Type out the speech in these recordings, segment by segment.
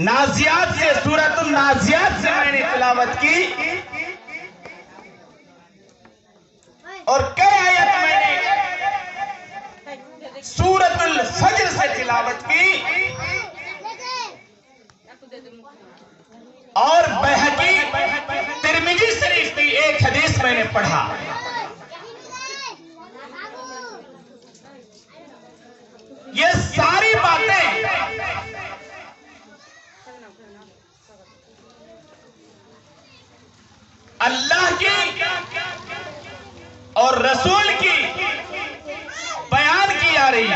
نازیات سے، سورۃ النازیات سے میں نے تلاوت کی، اور کئی آیت میں نے سورۃ الفجر سے تلاوت کی، اور بہقی ترمذی شریف کی ایک حدیث میں نے پڑھا۔ یہ ساری باتیں اللہ کی اور رسول کی بیان کی جا رہی ہے۔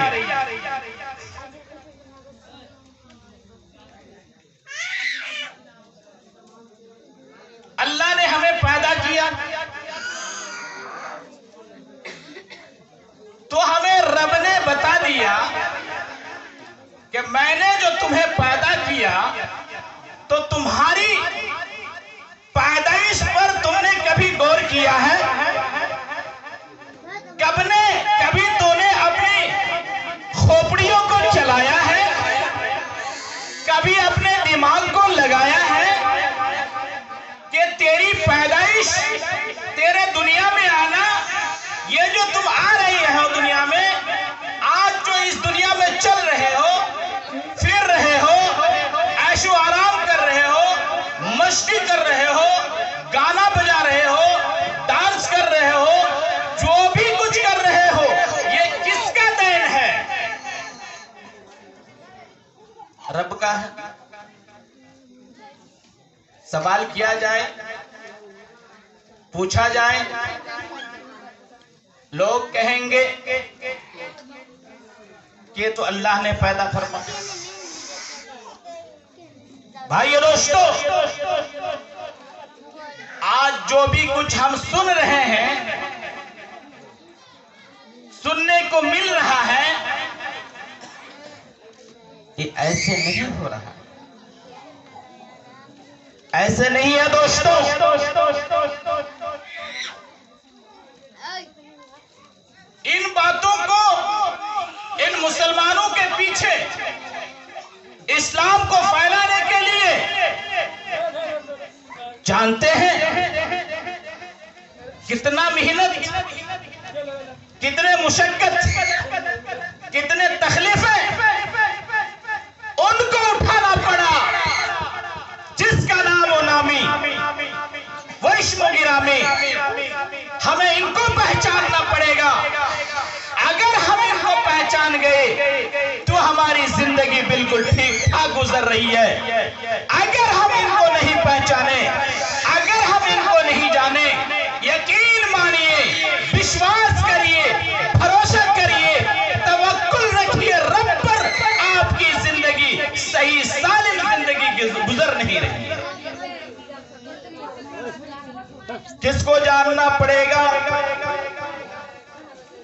اللہ نے ہمیں پیدا کیا تو ہمیں رب نے بتا دیا کہ میں نے جو تمہیں پیدا کیا تو تمہاری پیدائش پر تم نے کبھی غور کیا ہے؟ کبھی تو نے اپنی کھوپڑیوں کو چلایا ہے؟ کبھی اپنے دماغ کو لگایا ہے کہ تیری پیدائش، تیرے دنیا میں آنا، یہ جو تم آ رہے ہو دنیا میں، آج جو اس دنیا میں چل رہے ہو، پھر رہے ہو، عیش و آرام کر رہے ہو، مستی کر رہے ہو، گانا بجا رہے ہو، ڈانس کر رہے ہو، جو بھی کچھ کر رہے ہو، یہ کس کا دین ہے؟ رب کا ہے۔ سوال کیا جائے، پوچھا جائے، لوگ کہیں گے کہ تو اللہ نے پیدا فرمایا۔ بھائی دوستو، آج جو بھی کچھ ہم سن رہے ہیں، سننے کو مل رہا ہے، یہ ایسے نہیں ہو رہا، ایسے نہیں ہے دوستو۔ ان باتوں کو، ان مسلمانوں کے پیچھے اسلام کو پھیلانے کے لیے جانتے ہیں کتنا محنت، کتنے مشقت، کتنے تکلیفیں ان کو اٹھانا پڑا، جس کا نام و نامی وہ اسم و گرامی۔ ہمیں ان کو پہچاننا پڑے گا۔ اگر ہم ان کو پہچان گئے تو ہماری زندگی بالکل ٹھیک ٹھاک گزر رہی ہے۔ اگر ہم ان کو نہیں پہچانے، اگر ہم ان کو نہیں جانے، یقین مانیے، وشواس کریے، بھروسہ کریے، توکل رکھیے رب پر، آپ کی زندگی صحیح سالم زندگی گزر نہیں رہی ہے۔ کس کو جاننا پڑے گا؟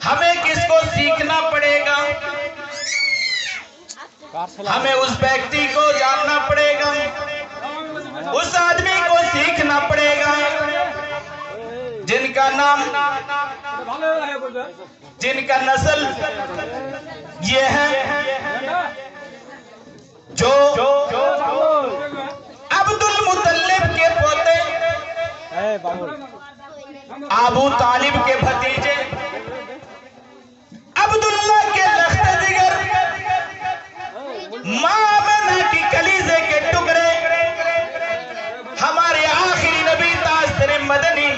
ہمیں کس کو سیکھنا پڑے گا؟ ہمیں اس ویکتی کو جاننا پڑے گا، اس آدمی کو سیکھنا پڑے گا جن کا نام، جن کا نسل یہ ہے، جو عبد المطلب کے پوتے، ابو طالب کے بھتیجے، عبداللہ کے لخت جگر، ماں آمنہ کی کلیجے کے ٹکڑے، ہمارے آخری نبی تاجدار مدنی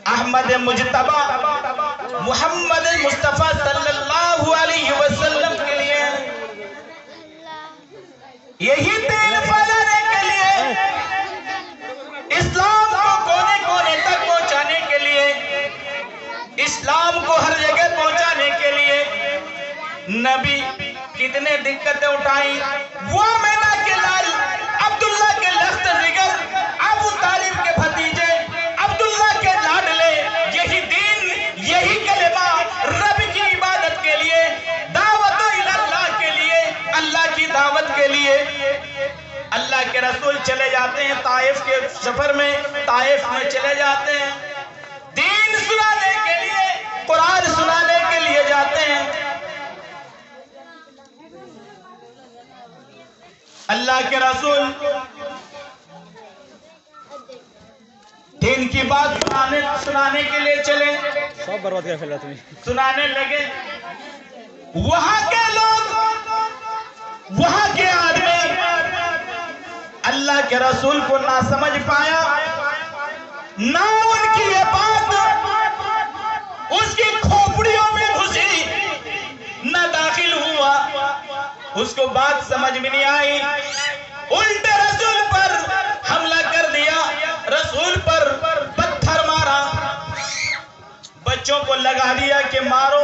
احمد مجتبی محمد مصطفیٰ صلی اللہ علیہ وسلم کے لیے، یہی دین پھیلانے کے لیے، اسلام کو کونے کونے تک پہنچانے کے لیے، اسلام کو ہر جگہ پہنچانے کے لیے نبی کتنے دقتیں اٹھائیں۔ وہ آمنہ کے لال، عبداللہ کے لخت جگر، ابو طالب کے بھتیجے، عبداللہ کے لاڈلے، یہی دین، یہی کلمہ رب کی عبادت کے لیے، دعوت اللہ کے لیے، اللہ کی دعوت کے لیے اللہ کے رسول چلے جاتے ہیں طائف کے سفر میں، طائف میں چلے جاتے ہیں، دین سنانے کے لیے، قرآن سنانے کے لیے جاتے ہیں۔ اللہ اللہ کے رسول دین کی بات سنانے کے لیے چلے، سب برباد کر پھیلا تمہیں، سنانے لگے۔ وہاں کے لوگ، وہاں کے آدمی اللہ کے رسول کو نہ سمجھ پایا، نہ ان کی یہ بات اس کی کھوپڑیوں میں گھسی، نہ داخل ہوا، اس کو بات سمجھ میں نہیں آئی، الٹے رسول پر حملہ کر دیا، رسول پر پتھر مارا، بچوں کو لگا دیا کہ مارو،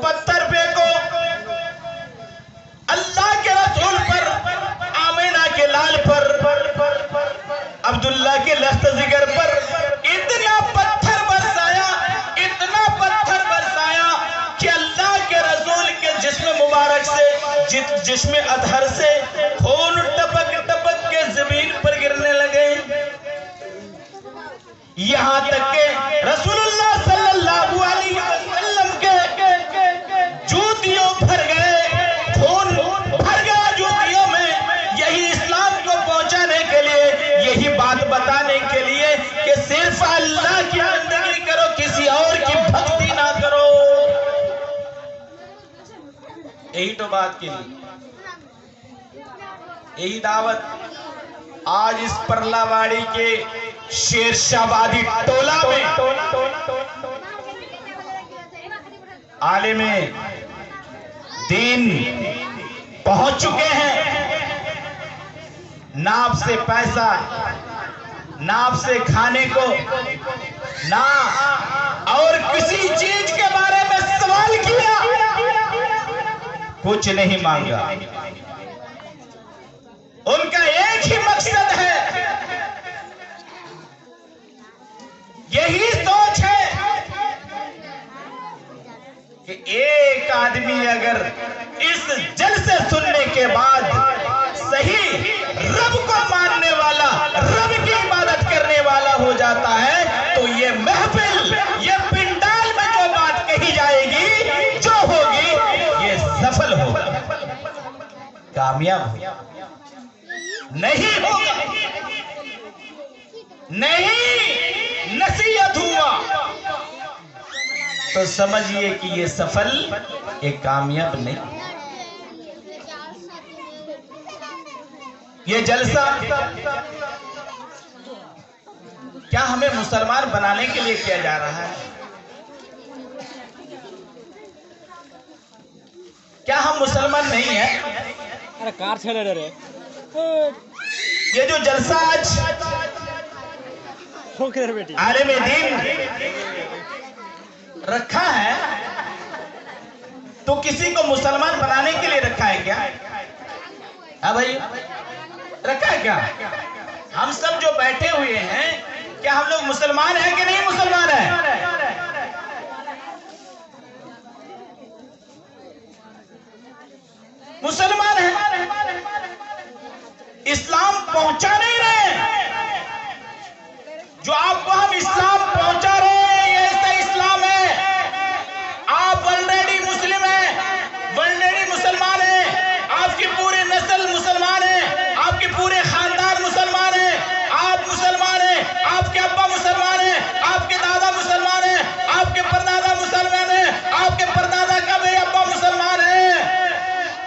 پتھر پھینکو، اللہ کے رسول پر، آمینہ کے لال پر، عبداللہ کے لخت ذکر پر اتنا پتھر برسایا، اتنا پتھر برسایا کہ اللہ کے رسول کے جسم مبارک سے، جسم اطہر سے خون ٹپک ٹپک کے زمین پر گرنے لگے، یہاں تک کہ رسول اللہ صلی اللہ علیہ وسلم کے جوتیوں بھر گئے، خون بھر گیا جوتیوں میں، یہی اسلام کو پہنچانے کے لیے، یہی بات بتانے کے لیے کہ صرف اللہ کی بندگی کرو، کسی اور کی بھکتی نہ کرو، یہی تو بات کی لیے، یہی دعوت آج اس پرلا واڑی کے شیر شاہبادی ٹولہ میں عالم دین پہنچ چکے ہیں، ناپ سے پیسہ، ناپ سے کھانے کو، نہ اور کسی چیز کے بارے میں سوال کیا، کچھ نہیں مانگا، ان کا ایک ہی مقصد ہے، یہی سوچ ہے کہ ایک آدمی اگر اس جلسے سننے کے بعد صحیح رب کو ماننے والا، رب کی عبادت کرنے والا ہو جاتا ہے تو یہ محفل، یہ پنڈال میں جو بات کہی جائے گی، جو ہوگی، یہ سفل ہوگا، کامیاب ہوگا، نہیں ہوگا، نہیں نصیحت ہوا تو سمجھئے کہ یہ سفل، یہ کامیاب نہیں، یہ جلسہ کیا ہمیں مسلمان بنانے کے لیے کیا جا رہا ہے؟ کیا ہم مسلمان نہیں ہیں؟ ارے کار چھلے رہے، یہ جو جلسہ آج عالم دین رکھا ہے تو کسی کو مسلمان بنانے کے لیے رکھا ہے کیا؟ ہاں بھائی، رکھا ہے کیا؟ ہم سب جو بیٹھے ہوئے ہیں، کیا ہم لوگ مسلمان ہیں کہ نہیں مسلمان ہیں؟ مسلمان ہیں، اسلام پہنچا نہیں رہے، جو آپ کو ہم اسلام پہنچا رہے ہیں، یہ ایسا اسلام ہے، آپ آلریڈی مسلم ہیں، آلریڈی مسلمان ہیں، آپ کی پوری نسل مسلمان ہیں، آپ کے پورے خاندان مسلمان ہیں، آپ مسلمان ہیں، آپ کے ابا مسلمان ہیں، آپ کے دادا مسلمان ہیں، آپ کے پردادا مسلمان ہیں، آپ کے پردادا کا بھی ابا مسلمان ہیں،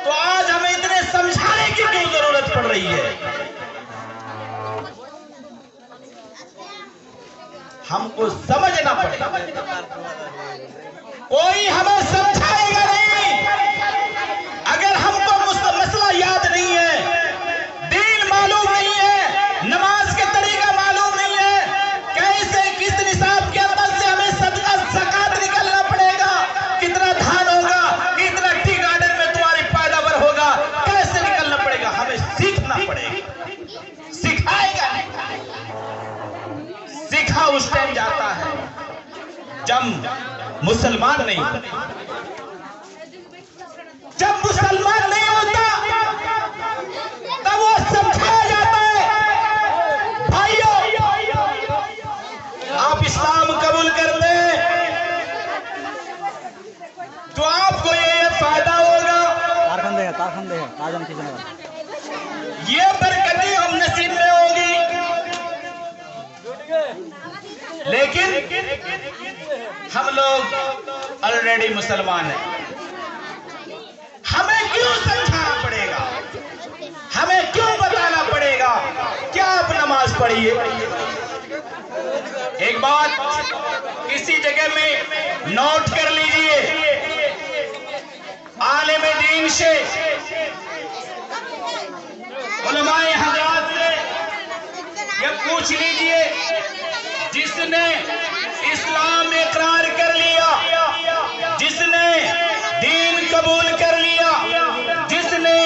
تو آج ہمیں اتنے سمجھانے کی کیوں ضرورت پڑ رہی ہے؟ ہم کو سمجھنا پڑے گا، کوئی ہمیں سمجھائے گا نہیں، اگر ہم کو مسئلہ یاد نہیں ہے، دین معلوم نہیں ہے، نماز کے طریقہ معلوم نہیں ہے، کیسے کس نصاب کے اندر سے ہمیں صدقہ زکوٰۃ نکلنا پڑے گا، کتنا دھان ہوگا، کتنا ٹی گارڈن میں تمہاری پیداوار ہوگا، کیسے نکلنا پڑے گا، ہمیں سیکھنا پڑے گا، سکھائے گا، سکھا اس ٹائم جاتا ہے جب مسلمان نہیں ہوتا، جب مسلمان نہیں ہوتا تب وہ سمجھایا جاتا ہے، بھائیو آپ اسلام قبول کرتے ہیں تو آپ کو یہ فائدہ ہوگا، یہ برکتیں ہم نصیب میں ہوگی، لیکن ہم لوگ آلریڈی مسلمان ہیں. ہمیں کیوں سمجھانا پڑے گا، ہمیں کیوں بتانا پڑے گا کہ آپ نماز پڑھیے؟ ایک بات کسی جگہ میں نوٹ کر لیجئے، عالم دین سے، علماء حضرات سے یہ پوچھ لیجئے، جس نے اسلام میں اقرار کر لیا، جس نے دین قبول کر لیا، جس نے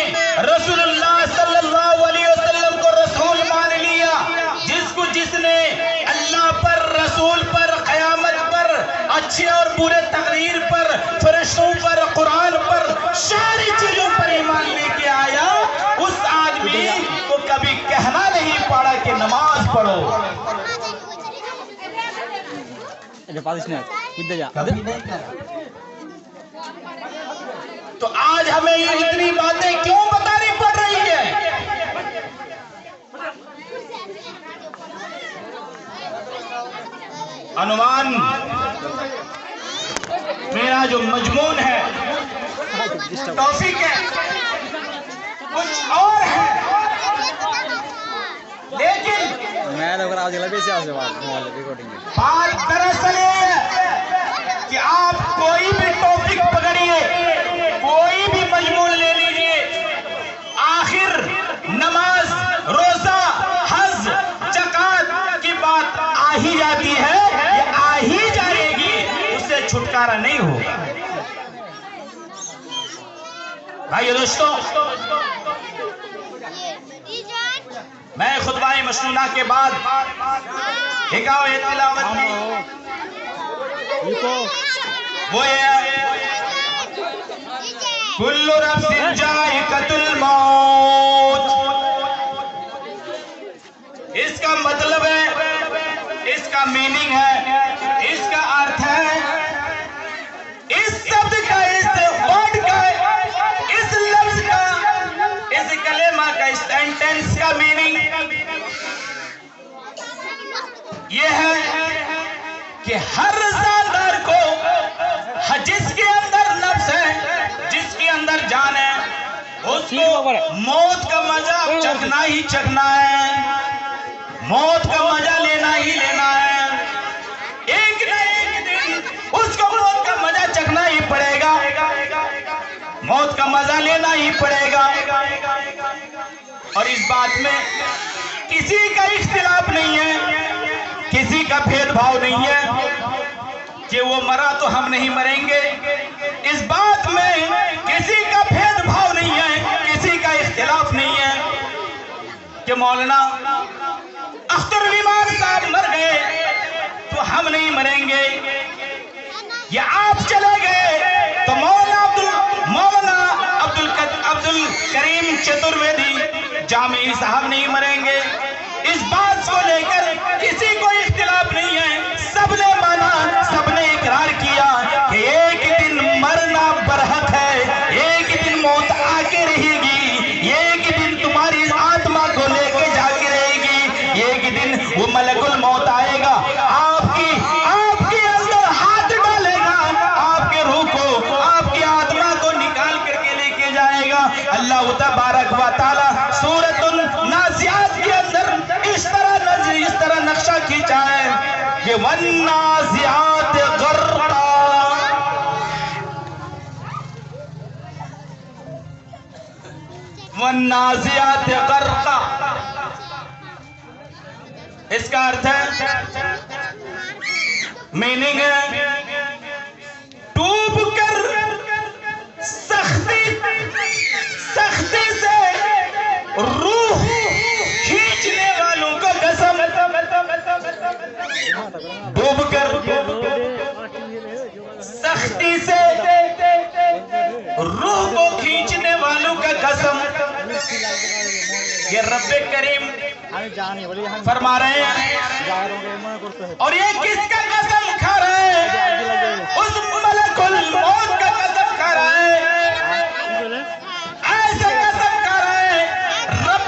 رسول اللہ صلی اللہ علیہ وسلم کو رسول مان لیا، جس نے اللہ پر، رسول پر، قیامت پر، اچھے اور برے تقریر پر، فرشتوں پر، قرآن پر، ساری چیزوں پر ایمان لے کے آیا، اس آدمی کو کبھی کہنا نہیں پڑا کہ نماز پڑھو. کبھی نہیں کہا. تو آج ہمیں یہ اتنی باتیں کیوں بتانی پڑ رہی ہے؟ عنوان میرا جو مضمون ہے، ٹاپک ہے، کچھ اور ہے، لیکن بات دراصل یہ ہے کہ آپ کوئی بھی ٹاپک پکڑیے، کوئی بھی مضمون لے لیجئے، آخر نماز، روزہ، حج، زکات کی بات آ ہی جاتی ہے، یہ آ ہی جائے گی، اس سے چھٹکارا نہیں ہوگا. بھائیو دوستو، میں خطبہ مشنونہ کے بعد حکاو تلاوت میں وہ کل نفس ذائقۃ الموت، اس کا مطلب ہے، اس کا میننگ ہے، اس کا ارتھ ہے، اس شبد کا، اس ورڈ کا، اس لفظ کا، اس کلمہ کا، اس سینٹنس کا میننگ یہ ہے کہ ہر جاندار کو، جس کے اندر نفس ہے، جس کے اندر جان ہے، اس کو موت کا مزہ چکھنا ہی چکھنا ہے، موت کا مزہ لینا ہی لینا ہے. ایک نہ ایک دن اس کو موت کا مزہ چکھنا ہی پڑے گا، موت کا مزہ لینا ہی پڑے گا. اور اس بات میں کسی کا اختلاف نہیں ہے، کسی کا بھید بھاؤ نہیں ہے کہ وہ مرا تو ہم نہیں مریں گے. اس بات میں کسی کا بھید بھاؤ نہیں ہے، کسی کا اختلاف نہیں ہے کہ مولانا اختر بیمار صاحب مر گئے تو ہم نہیں مریں گے، یا آپ چلے گئے تو مولانا عبد الکریم چترویدی جامعی صاحب نہیں مریں گے. اس بات کو لے کر کسی کو اختلاف نہیں ہے، سب نے مانا، سب نے اقرار کیا کہ ایک دن مرنا برحق ہے، ایک دن موت آ کے رہے گی، ایک دن تمہاری آتما کو لے کے جا کے رہے گی، ایک دن وہ ملک الموت آئے گا، آپ کے اندر ہاتھ ڈالے گا، آپ کے روح کو، آپ کی آتما کو نکال کر کے لے کے جائے گا. اللہ تبارک و تعالی سورۃ النازعات کے اندر اس طرح نقشہ کھینچا ہے کہ والنازعات غرقا، والنازعات غرقا. اس کا ارتھ ہے، میننگ ہے، ڈوب کر سختی سے روح کھینچنے والوں کو قسم، ڈوب کر سختی سے روح کو کھینچنے والوں کا قسم. یہ رب کریم فرما رہے ہیں، اور یہ کس کا قسم کھا رہے ہیں؟ اس ملک الموت کا قسم کھا رہے ہیں، ایسے قسم کھا رہے ہیں رب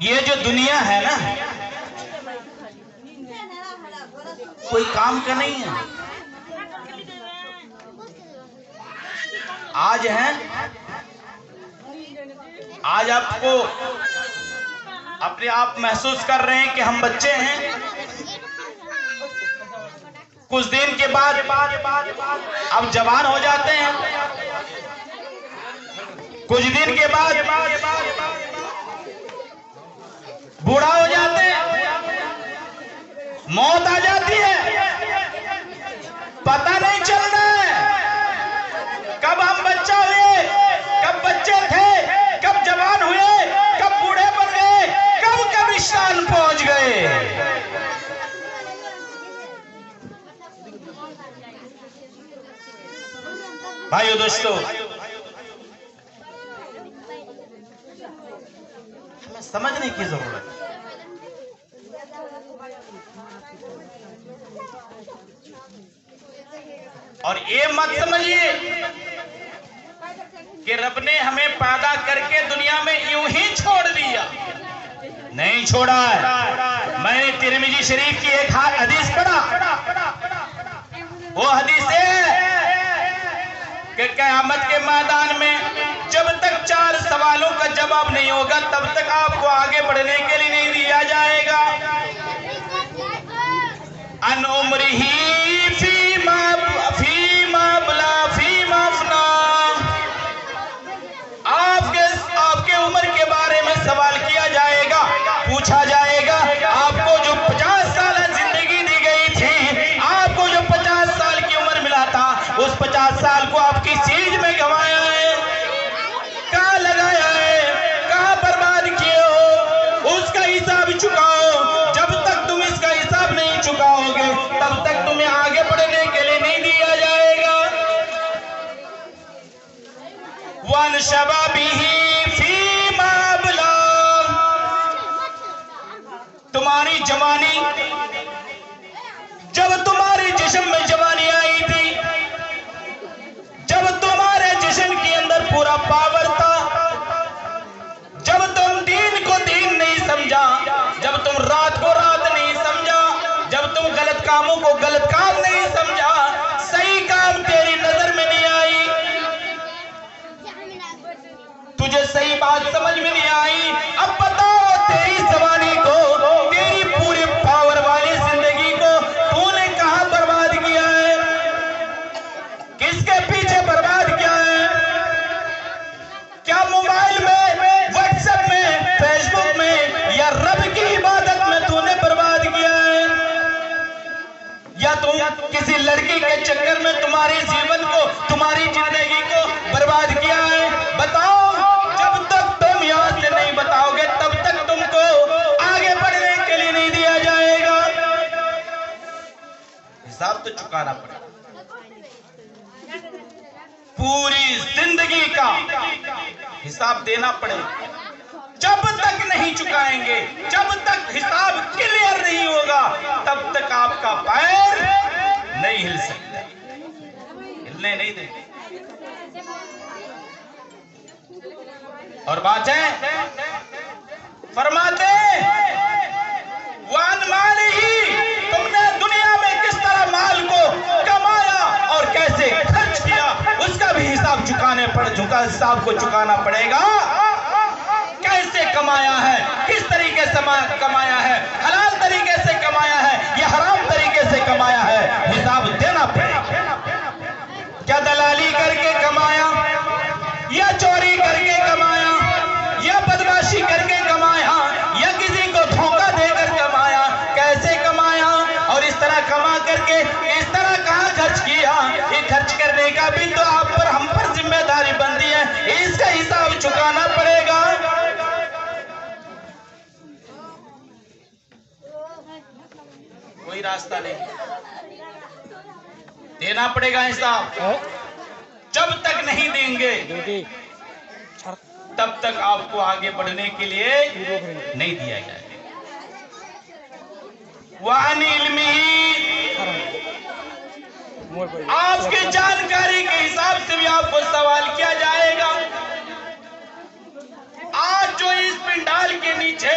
یہ جو دنیا ہے نا کوئی کام کا نہیں ہے. آج آپ کو اپنے آپ محسوس کر رہے ہیں کہ ہم بچے ہیں. کچھ دن کے بعد اب جوان ہو جاتے ہیں. کچھ دن کے بعد بوڑھا ہو جاتے ہیں. موت آ جاتی ہے. پتہ نہیں چلتا ہے کب ہم بچہ ہوئے, کب بچے تھے, کب جوان ہوئے, کب بوڑھے بن گئے, کب قبرستان پہنچ گئے. بھائیو دوستو, ہمیں سمجھنے کی ضرورت ہے. اور یہ مت سمجھیے کہ رب نے ہمیں پیدا کر کے دنیا میں یوں ہی چھوڑ دیا. نہیں چھوڑا ہے. میں نے ترمذی شریف کی ایک حدیث پڑھا. وہ حدیث ہے کہ قیامت کے میدان میں جب تک 4 سوالوں کا جواب نہیں ہوگا تب تک آپ کو آگے بڑھنے کے لیے نہیں دیا جائے گا. ان عمرہ فیما بلا فیما افنا. آپ کے عمر کے بارے میں سوال کیا جائے گا, پوچھا جائے گا. آپ کو جو 50 سال زندگی دی گئی تھی, آپ کو جو 50 سال کی عمر ملا تھا, اس 50 سال کو آپ کس چیز میں گنوایا ہے, کہاں لگایا ہے, کہاں برباد کیے ہو, اس کا حساب چکاؤ. جب تک تم اس کا حساب نہیں چکاؤ گے تب تک تمہیں آگے بڑھنے کے لیے نہیں دیا جائے گا. وَانْ شَبَابِهِ فِيمَا أَبْلَىٰ. تمہاری جوانی, جب تمہارے جسم میں جوانی آئی تھی, جب تمہارے جسم کے اندر پورا پاور تھا, جب تم دین کو دین نہیں سمجھا, جب تم رات کو رات نہیں سمجھا, جب تم غلط کاموں کو غلط کام نہیں سمجھا, صحیح کام تیری نظر میں نہیں آئی, تجھے صحیح بات سمجھ میں نہیں آئی. اب بتاؤ تیری جوانی کو, تیری پوری پاور والی زندگی کو تو نے کہاں برباد کیا ہے, کس کے پیچھے برباد کیا ہے. کیا موبائل میں, واٹس ایپ میں, فیس بک میں, یا رب کی عبادت میں تو نے برباد کیا ہے, یا تم کسی لڑکی کے چکر میں تمہاری جیون کو, تمہاری زندگی کو برباد کیا ہے. بتاؤ. جب تک تم یہاں سے نہیں بتاؤ گے تب تک تم کو آگے بڑھنے کے لیے نہیں دیا جائے گا. حساب تو چکانا پڑے گا. پوری زندگی کا حساب دینا پڑے گا. جب تک نہیں چکائیں گے, جب تک حساب کلیئر نہیں ہوگا تب تک آپ کا پیر نہیں ہل سکتا, ہلنے نہیں دیں گے. اور بات ہے فرماتے وَعَنْ مَالِهِ, تم نے دنیا میں کس طرح مال کو کمایا اور کیسے خرچ کیا, اس کا بھی حساب حساب کو چکانا پڑے گا. کیسے کمایا ہے, کس طریقے سے کمایا ہے, حلال طریقے سے کمایا ہے یا حرام طریقے سے کمایا ہے, حساب دینا پڑے گا. کیا دلالی کر کے کمایا, یا چوری کر کے کمایا, یا بدمعاشی کر کے کمایا, یا کسی کو دھوکہ دے کر کمایا, کیسے کمایا, اور اس طرح کما کر کے اس طرح کہاں خرچ کیا. یہ خرچ کرنے کا بھی تو آپ پر, ہم پر ذمہ داری بنتی ہے, اس کا حساب چکانا پڑے گا. کوئی راستہ نہیں, دینا پڑے گا حساب. جب تک نہیں دیں گے تب تک آپ کو آگے بڑھنے کے لیے نہیں دیا جائے گا. وَعَنِ عِلْمِهِ, آپ کی جانکاری کے حساب سے بھی آپ کو سوال کیا جائے گا. آج جو اس پنڈال کے نیچے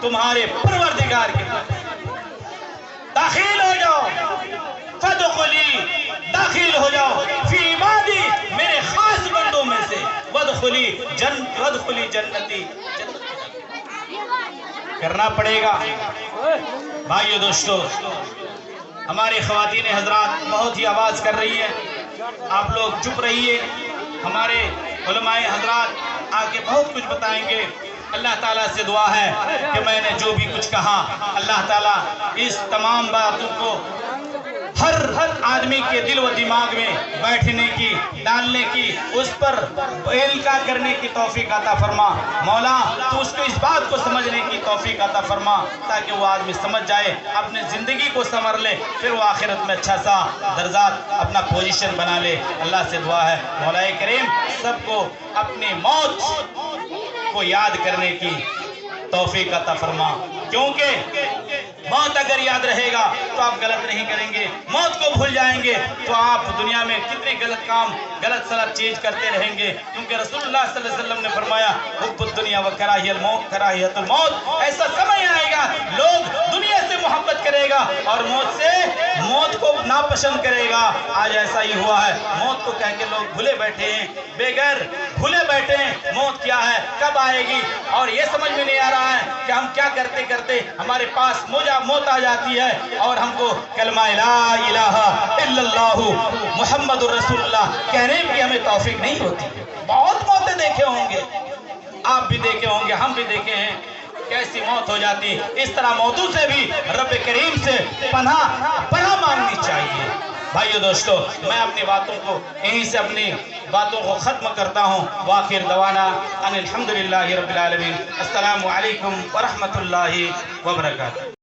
تمہارے پروردگار کے پاس داخل ہو جاؤ، فادخلی داخل ہو جاؤ فی عبادی میرے خاص بندوں میں سے، وادخلی جنتی کرنا پڑے گا۔ بھائیو دوستو، ہماری خواتین حضرات بہت ہی آواز کر رہی ہیں، آپ لوگ چپ رہیے، ہمارے علماء حضرات آگے بہت کچھ بتائیں گے۔ اللہ تعالیٰ سے دعا ہے کہ میں نے جو بھی کچھ کہا اللہ تعالیٰ اس تمام باتوں کو ہر آدمی کے دل و دماغ میں بیٹھنے کی، ڈالنے کی، اس پر القاء کرنے کی توفیق عطا فرما۔ مولا تو اس کو اس بات کو سمجھنے کی توفیق عطا فرما تاکہ وہ آدمی سمجھ جائے، اپنے زندگی کو سنور لے، پھر وہ آخرت میں اچھا سا درجات اپنا پوزیشن بنا لے۔ اللہ سے دعا ہے مولا کریم سب کو اپنی موت کو یاد کرنے کی توفیق عطا فرما، کیونکہ موت اگر یاد رہے گا تو آپ غلط نہیں کریں گے، موت کو بھول جائیں گے تو آپ دنیا میں کتنے غلط کام، غلط سلط چیز کرتے رہیں گے، کیونکہ رسول اللہ صلی اللہ علیہ وسلم نے فرمایا حب الدنیا و کراہیت الموت، ایسا سمے آئے گا لوگ دنیا سے محبت کرے گا اور موت کو ناپسند کرے گا۔ آج ایسا ہی ہوا ہے، موت کو کہہ کے لوگ بھولے بیٹھے ہیں، بے غیر بھولے بیٹھے ہیں موت کیا ہے، کب آئے گی، اور یہ سمجھ میں نہیں آ رہا ہے کہ ہم کیا کرتے کرتے ہمارے پاس موت آ جاتی ہے اور ہم کو کلمہ لا الہ الا اللہ محمد الرسول اللہ کہنے کی ہمیں توفیق نہیں ہوتی۔ بہت موتیں دیکھے ہوں گے، آپ بھی دیکھے ہوں گے، ہم بھی دیکھے ہیں، کیسی موت ہو جاتی۔ اس طرح موتوں سے بھی رب کریم سے پناہ مانگنی چاہیے۔ بھائیو دوستو، میں اپنی باتوں کو یہیں سے اپنی باتوں کو ختم کرتا ہوں۔ وآخر دعوانا ان الحمدللہ رب العالمین۔ السلام علیکم ورحمۃ اللہ وبرکاتہ۔